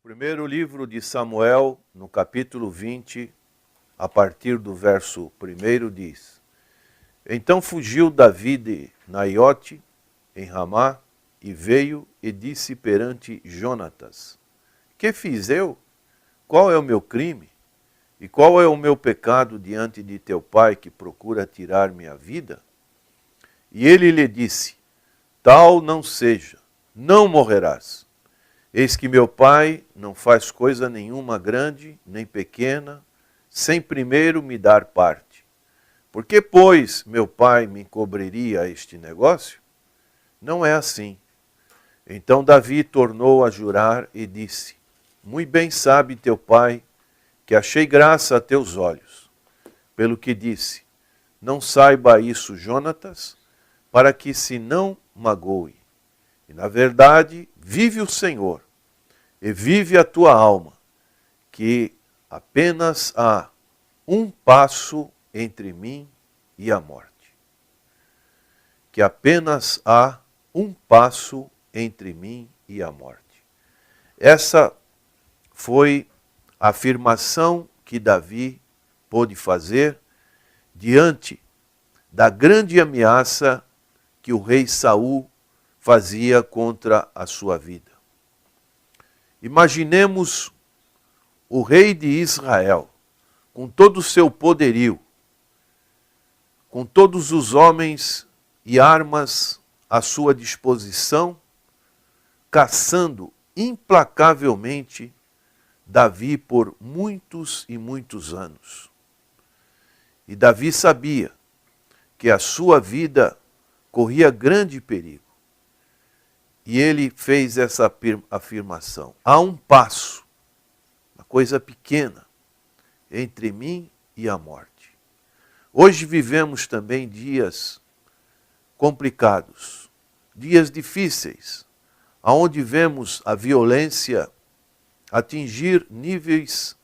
Primeiro livro de Samuel, no capítulo 20, a partir do verso 1, diz: Então fugiu Davi de Naiote, em Ramá, e veio e disse perante Jonatas: Que fiz eu? Qual é o meu crime? E qual é o meu pecado diante de teu pai, que procura tirar minha vida? E ele lhe disse: Tal não seja, não morrerás. Eis que meu pai não faz coisa nenhuma grande, nem pequena, sem primeiro me dar parte. Por que, pois, meu pai me encobriria este negócio? Não é assim. Então Davi tornou a jurar e disse: Muito bem sabe teu pai que achei graça a teus olhos. Pelo que disse: Não saiba isso Jonatas, para que se não magoe. E na verdade, vive o Senhor, e vive a tua alma, que apenas há um passo entre mim e a morte. Que apenas há um passo entre mim e a morte. Essa foi a afirmação que Davi pôde fazer diante da grande ameaça que o rei Saul fazia contra a sua vida. Imaginemos o rei de Israel, com todo o seu poderio, com todos os homens e armas à sua disposição, caçando implacavelmente Davi por muitos e muitos anos. E Davi sabia que a sua vida corria grande perigo. E ele fez essa afirmação: há um passo, uma coisa pequena, entre mim e a morte. Hoje vivemos também dias complicados, dias difíceis, onde vemos a violência atingir níveis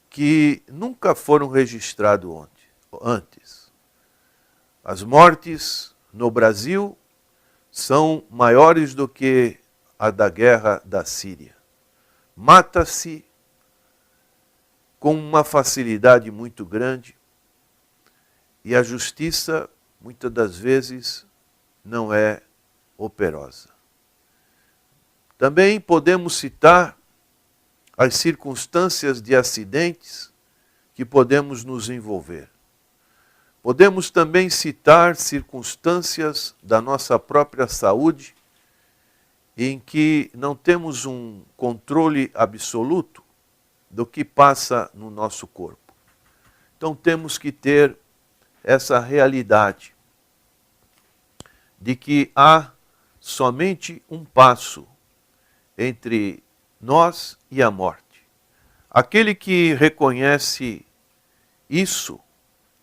que nunca foram registrados antes. As mortes no Brasil são maiores do que a da guerra da Síria. Mata-se com uma facilidade muito grande e a justiça, muitas das vezes, não é operosa. Também podemos citar as circunstâncias de acidentes que podemos nos envolver. Podemos também citar circunstâncias da nossa própria saúde em que não temos um controle absoluto do que passa no nosso corpo. Então temos que ter essa realidade de que há somente um passo entre nós e a morte. Aquele que reconhece isso,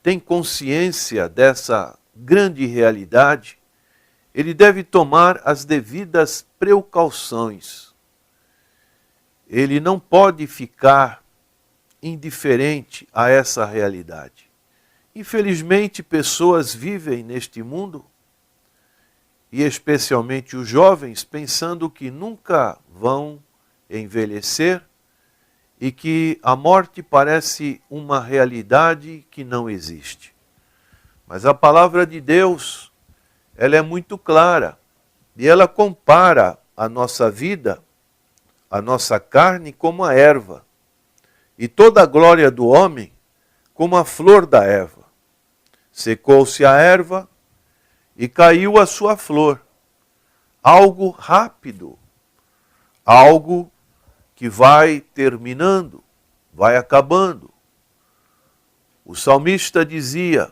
tem consciência dessa grande realidade, ele deve tomar as devidas precauções. Ele não pode ficar indiferente a essa realidade. Infelizmente, pessoas vivem neste mundo, e especialmente os jovens, pensando que nunca vão envelhecer e que a morte parece uma realidade que não existe. Mas a palavra de Deus, ela é muito clara, e ela compara a nossa vida, a nossa carne, como a erva, e toda a glória do homem como a flor da erva. Secou-se a erva e caiu a sua flor. Algo rápido, algo que vai terminando, vai acabando. O salmista dizia: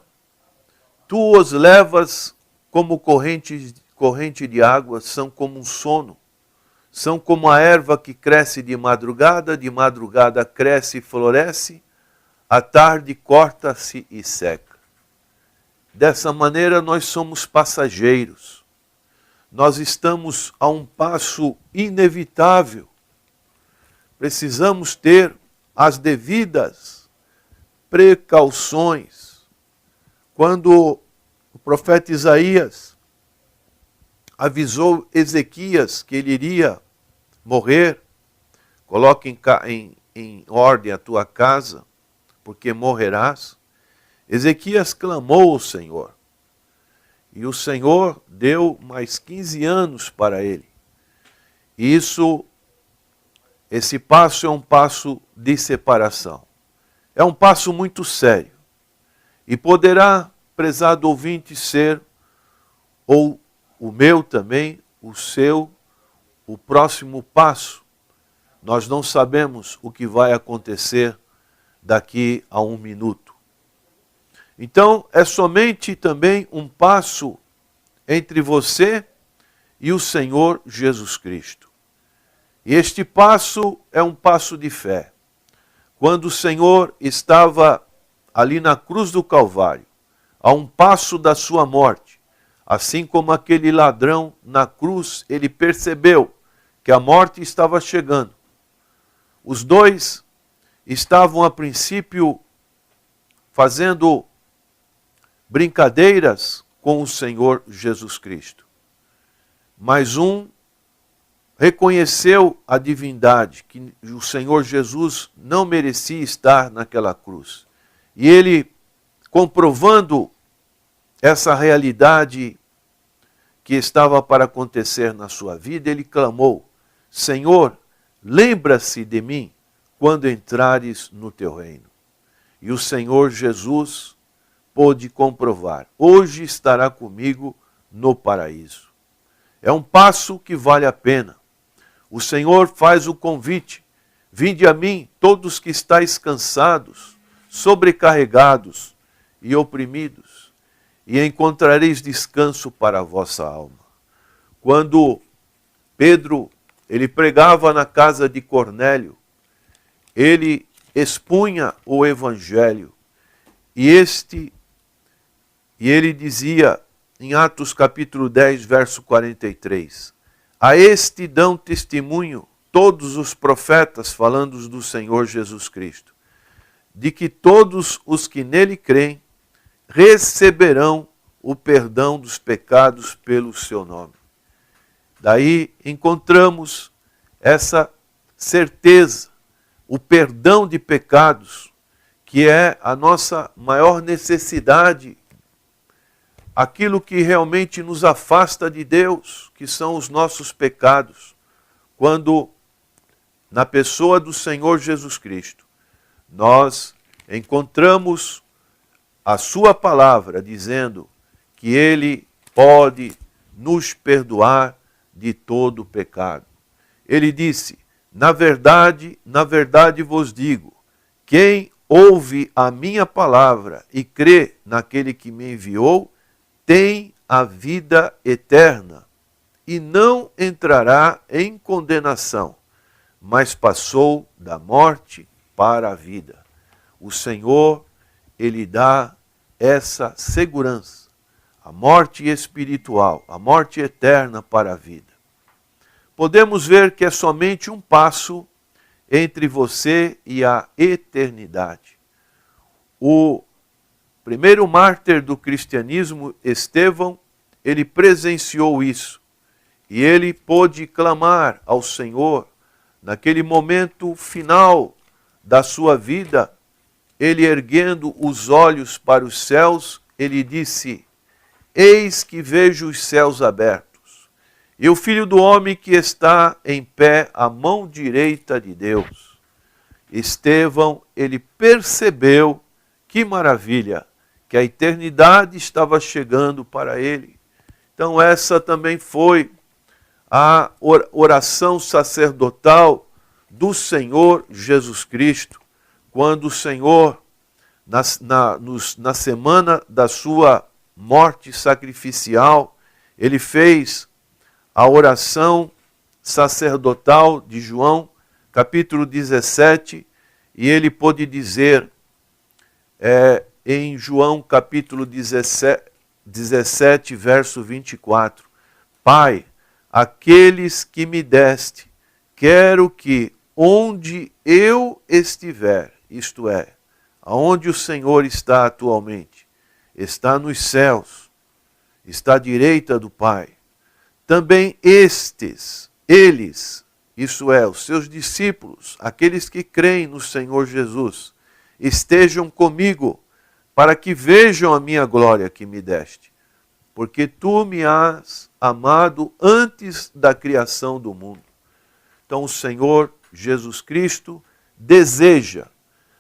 Tu os levas como corrente de água, são como um sono. São como a erva que cresce de madrugada cresce e floresce, à tarde corta-se e seca. Dessa maneira nós somos passageiros. Nós estamos a um passo inevitável. Precisamos ter as devidas precauções. Quando o profeta Isaías avisou Ezequias que ele iria morrer, coloque em ordem a tua casa, porque morrerás. Ezequias clamou ao Senhor, e o Senhor deu mais 15 anos para ele. E esse passo é um passo de separação. É um passo muito sério. E poderá, prezado ouvinte, ser, ou o meu também, o seu, o próximo passo. Nós não sabemos o que vai acontecer daqui a 1 minuto. Então, é somente também um passo entre você e o Senhor Jesus Cristo. E este passo é um passo de fé. Quando o Senhor estava ali na cruz do Calvário, a um passo da sua morte, assim como aquele ladrão na cruz, ele percebeu que a morte estava chegando. Os dois estavam a princípio fazendo brincadeiras com o Senhor Jesus Cristo. Mas um reconheceu a divindade, que o Senhor Jesus não merecia estar naquela cruz. E ele, comprovando essa realidade que estava para acontecer na sua vida, ele clamou: Senhor, lembra-se de mim quando entrares no teu reino. E o Senhor Jesus pôde comprovar: hoje estará comigo no paraíso. É um passo que vale a pena. O Senhor faz o convite: vinde a mim, todos que estáis cansados, sobrecarregados e oprimidos, e encontrareis descanso para a vossa alma. Quando Pedro, ele pregava na casa de Cornélio, ele expunha o evangelho, e ele dizia em Atos capítulo 10, verso 43, a este dão testemunho todos os profetas, falando do Senhor Jesus Cristo, de que todos os que nele creem receberão o perdão dos pecados pelo seu nome. Daí encontramos essa certeza, o perdão de pecados, que é a nossa maior necessidade, aquilo que realmente nos afasta de Deus, que são os nossos pecados. Quando, na pessoa do Senhor Jesus Cristo, nós encontramos a sua palavra dizendo que Ele pode nos perdoar de todo o pecado. Ele disse: na verdade vos digo, quem ouve a minha palavra e crê naquele que me enviou, tem a vida eterna e não entrará em condenação, mas passou da morte para a vida. O Senhor, Ele dá essa segurança, a morte espiritual, a morte eterna para a vida. Podemos ver que é somente um passo entre você e a eternidade. O primeiro mártir do cristianismo, Estevão, ele presenciou isso. E ele pôde clamar ao Senhor, naquele momento final da sua vida, ele erguendo os olhos para os céus, ele disse: eis que vejo os céus abertos, e o Filho do Homem que está em pé à mão direita de Deus. Estevão, ele percebeu, que maravilha, que a eternidade estava chegando para ele. Então essa também foi a oração sacerdotal do Senhor Jesus Cristo, quando o Senhor, na semana da sua morte sacrificial, ele fez a oração sacerdotal de João, capítulo 17, e ele pôde dizer, em João capítulo 17, verso 24, Pai, aqueles que me deste, quero que onde eu estiver, isto é, aonde o Senhor está atualmente, está nos céus, está à direita do Pai, também eles isso é, os seus discípulos, aqueles que creem no Senhor Jesus, estejam comigo, para que vejam a minha glória que me deste. Porque tu me has amado antes da criação do mundo. Então o Senhor Jesus Cristo deseja,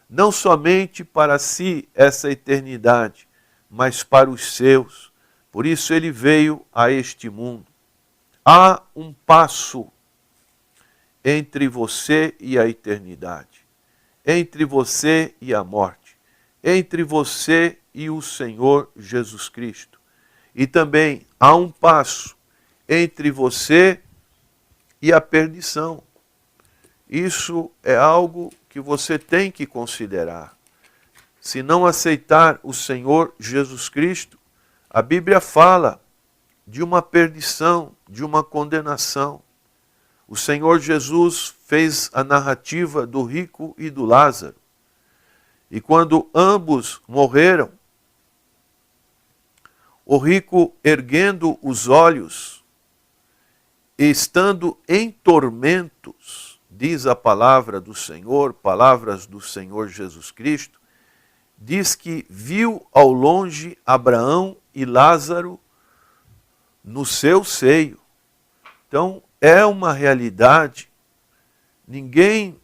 não somente para si essa eternidade, mas para os seus. Por isso ele veio a este mundo. Há um passo entre você e a eternidade, entre você e a morte, entre você e o Senhor Jesus Cristo. E também há um passo entre você e a perdição. Isso é algo que você tem que considerar. Se não aceitar o Senhor Jesus Cristo, a Bíblia fala de uma perdição, de uma condenação. O Senhor Jesus fez a narrativa do rico e do Lázaro. E quando ambos morreram, o rico, erguendo os olhos, estando em tormentos, diz a palavra do Senhor, palavras do Senhor Jesus Cristo, diz que viu ao longe Abraão e Lázaro no seu seio. Então, é uma realidade. Ninguém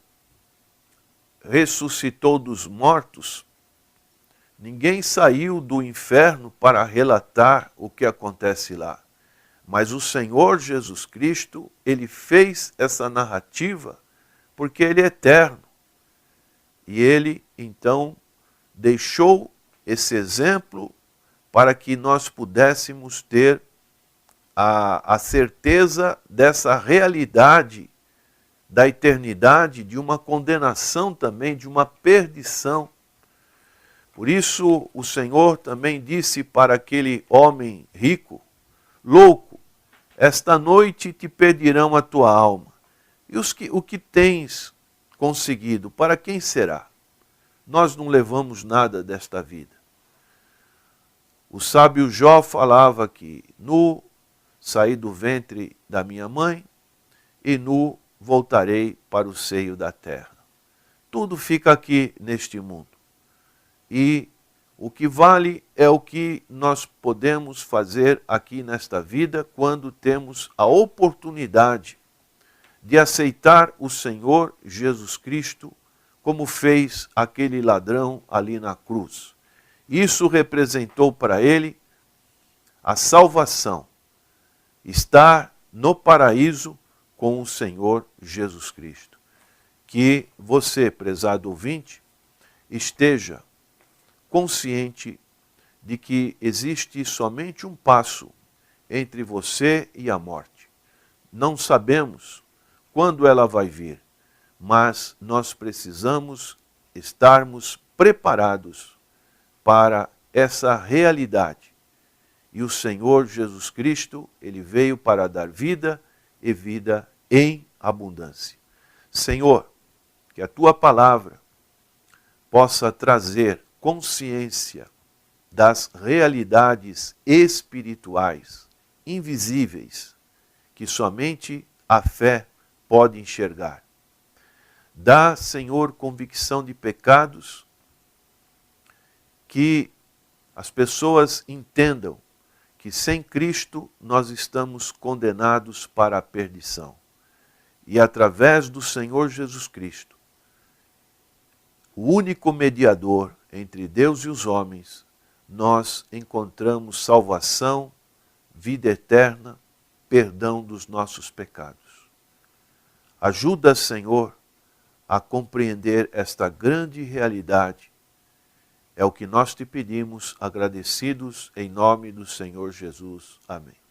ressuscitou dos mortos, ninguém saiu do inferno para relatar o que acontece lá. Mas o Senhor Jesus Cristo, ele fez essa narrativa porque ele é eterno. E ele, então, deixou esse exemplo para que nós pudéssemos ter a certeza dessa realidade da eternidade, de uma condenação também, de uma perdição. Por isso o Senhor também disse para aquele homem rico, louco, esta noite te pedirão a tua alma. E o que tens conseguido, para quem será? Nós não levamos nada desta vida. O sábio Jó falava que nu saí do ventre da minha mãe e nu voltarei para o seio da terra. Tudo fica aqui neste mundo. E o que vale é o que nós podemos fazer aqui nesta vida quando temos a oportunidade de aceitar o Senhor Jesus Cristo como fez aquele ladrão ali na cruz. Isso representou para ele a salvação, estar no paraíso com o Senhor Jesus Cristo. Que você, prezado ouvinte, esteja consciente de que existe somente um passo entre você e a morte. Não sabemos quando ela vai vir, mas nós precisamos estarmos preparados para essa realidade. E o Senhor Jesus Cristo, ele veio para dar vida e vida em abundância. Senhor, que a tua palavra possa trazer consciência das realidades espirituais, invisíveis, que somente a fé pode enxergar. Dá, Senhor, convicção de pecados, que as pessoas entendam que sem Cristo nós estamos condenados para a perdição. E através do Senhor Jesus Cristo, o único mediador entre Deus e os homens, nós encontramos salvação, vida eterna, perdão dos nossos pecados. Ajuda, Senhor, a compreender esta grande realidade. É o que nós te pedimos, agradecidos em nome do Senhor Jesus. Amém.